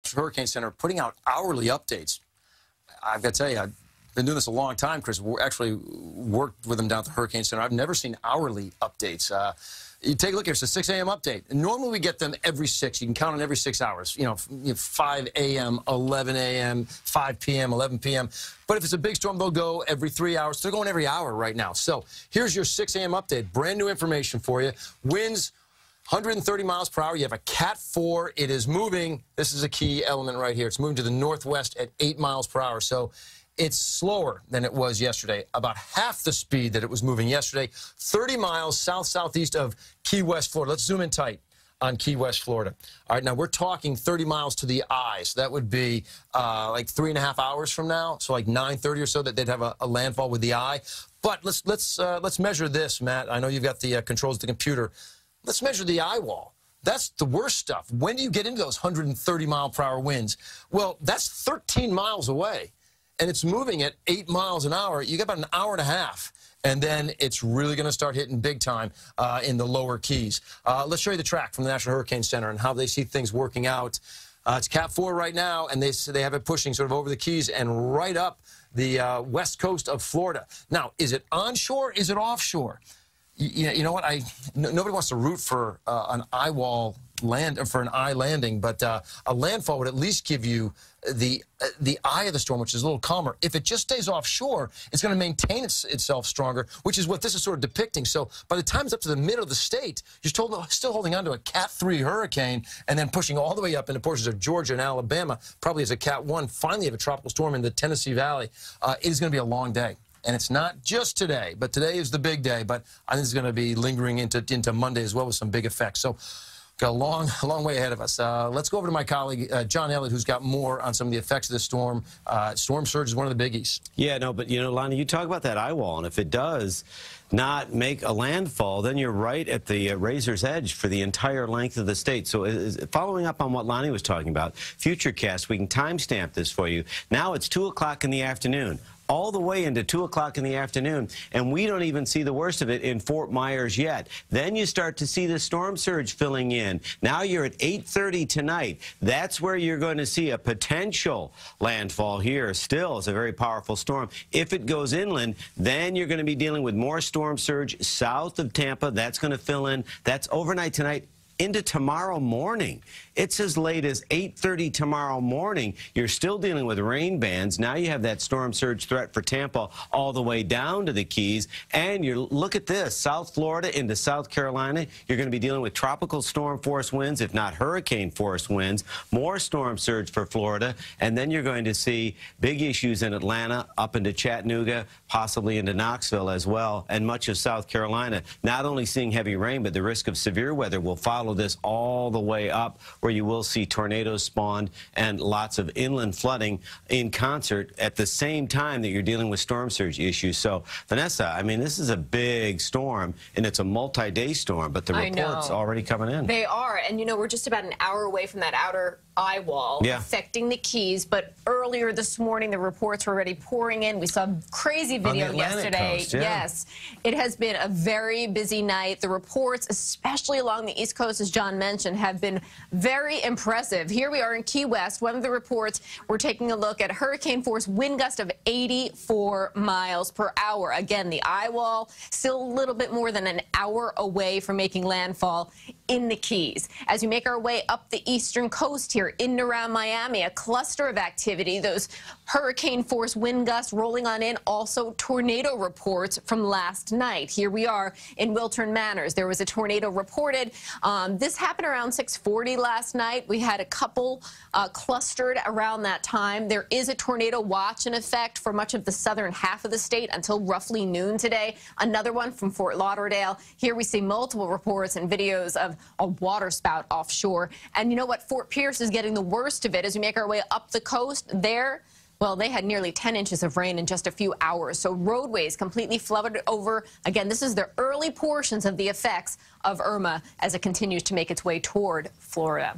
National Hurricane Center putting out hourly updates. I've got to tell you, I've been doing this a long time, Chris. We actually worked with them down at the Hurricane Center. I've never seen hourly updates. You take a look here. It's a 6 a.m. update. And normally we get them every 6. You can count on every 6 hours. 5 a.m., 11 a.m., 5 p.m., 11 p.m. But if it's a big storm, they'll go every 3 hours. They're going every hour right now. So here's your 6 a.m. update. Brand new information for you. Winds 130 miles per hour. You have a Cat 4. It is moving. This is a key element right here. It's moving to the northwest at 8 miles per hour. So it's slower than it was yesterday, about half the speed that it was moving yesterday, 30 miles south-southeast of Key West, Florida. Let's zoom in tight on Key West, Florida. All right, now we're talking 30 miles to the eye, so that would be like 3.5 hours from now, so like 9:30 or so that they'd have a landfall with the eye. But let's measure this, Matt. I know you've got the controls of the computer. Let's measure the eye wall. That's the worst stuff. When do you get into those 130-mile-per-hour winds? Well, that's 13 miles away. And it's moving at 8 miles an hour. You got about an hour and a half, and then it's really going to start hitting big time in the lower Keys. Let's show you the track from the National Hurricane Center and how they see things working out. It's Cat 4 right now, and they have it pushing sort of over the Keys and right up the west coast of Florida. Now, is it onshore? Is it offshore? You know what? Nobody wants to root for an eye wall for an eye landing, but a landfall would at least give you the eye of the storm, which is a little calmer. If it just stays offshore, it's going to maintain itself stronger, which is what this is sort of depicting. So by the time it's up to the middle of the state, you're still holding on to a Cat 3 hurricane and then pushing all the way up into portions of Georgia and Alabama, probably as a Cat 1. Finally, have a tropical storm in the Tennessee Valley. It is going to be a long day. And it's not just today, but today is the big day. But I think it's going to be lingering into Monday as well with some big effects. So got a long way ahead of us. Let's go over to my colleague, John Elliott, who's got more on some of the effects of this storm. Storm surge is one of the biggies. Yeah, no, but, Lonnie, you talk about that eye wall, and if it does not make a landfall, then you're right at the razor's edge for the entire length of the state. So following up on what Lonnie was talking about, Futurecast, we can timestamp this for you. Now it's 2 o'clock in the afternoon. All the way into 2 o'clock in the afternoon, and we don't even see the worst of it in Fort Myers yet. Then you start to see the storm surge filling in. Now you're at 8:30 tonight. That's where you're going to see a potential landfall here. Still, it's a very powerful storm. If it goes inland, then you're going to be dealing with more storm surge south of Tampa. That's going to fill in. That's overnight tonight into tomorrow morning. It's as late as 8:30 tomorrow morning. You're still dealing with rain bands. Now you have that storm surge threat for Tampa all the way down to the Keys. And look at this, South Florida into South Carolina. You're going to be dealing with tropical storm force winds, if not hurricane force winds. More storm surge for Florida. And then you're going to see big issues in Atlanta, up into Chattanooga, possibly into Knoxville as well, and much of South Carolina. Not only seeing heavy rain, but the risk of severe weather will follow this all the way up, where you will see tornadoes spawned and lots of inland flooding in concert at the same time that you're dealing with storm surge issues. So, Vanessa, I mean, this is a big storm, and it's a multi-day storm, but the reports already coming in. They are, and we're just about an hour away from that outer eye wall affecting the Keys, but earlier this morning the reports were already pouring in. We saw a crazy video yesterday. Coast, Yes, it has been a very busy night. The reports, especially along the East Coast, as John mentioned, have been very impressive. Here we are in Key West. One of the reports, we're taking a look at hurricane force wind gust of 84 miles per hour. Again, the eye wall still a little bit more than an hour away from making landfall in the Keys. As we make our way up the eastern coast here, in and around Miami, a cluster of activity, those hurricane force wind gusts rolling on in, also tornado reports from last night. Here we are in Wilton Manors. There was a tornado reported. This happened around 6:40 last night. We had a couple clustered around that time. There is a tornado watch in effect for much of the southern half of the state until roughly noon today. Another one from Fort Lauderdale. Here we see multiple reports and videos of a waterspout offshore. And you know what? Fort Pierce is getting the worst of it as we make our way up the coast there. Well, they had nearly 10 inches of rain in just a few hours, so roadways completely flooded over. Again, this is the early portions of the effects of Irma as it continues to make its way toward Florida.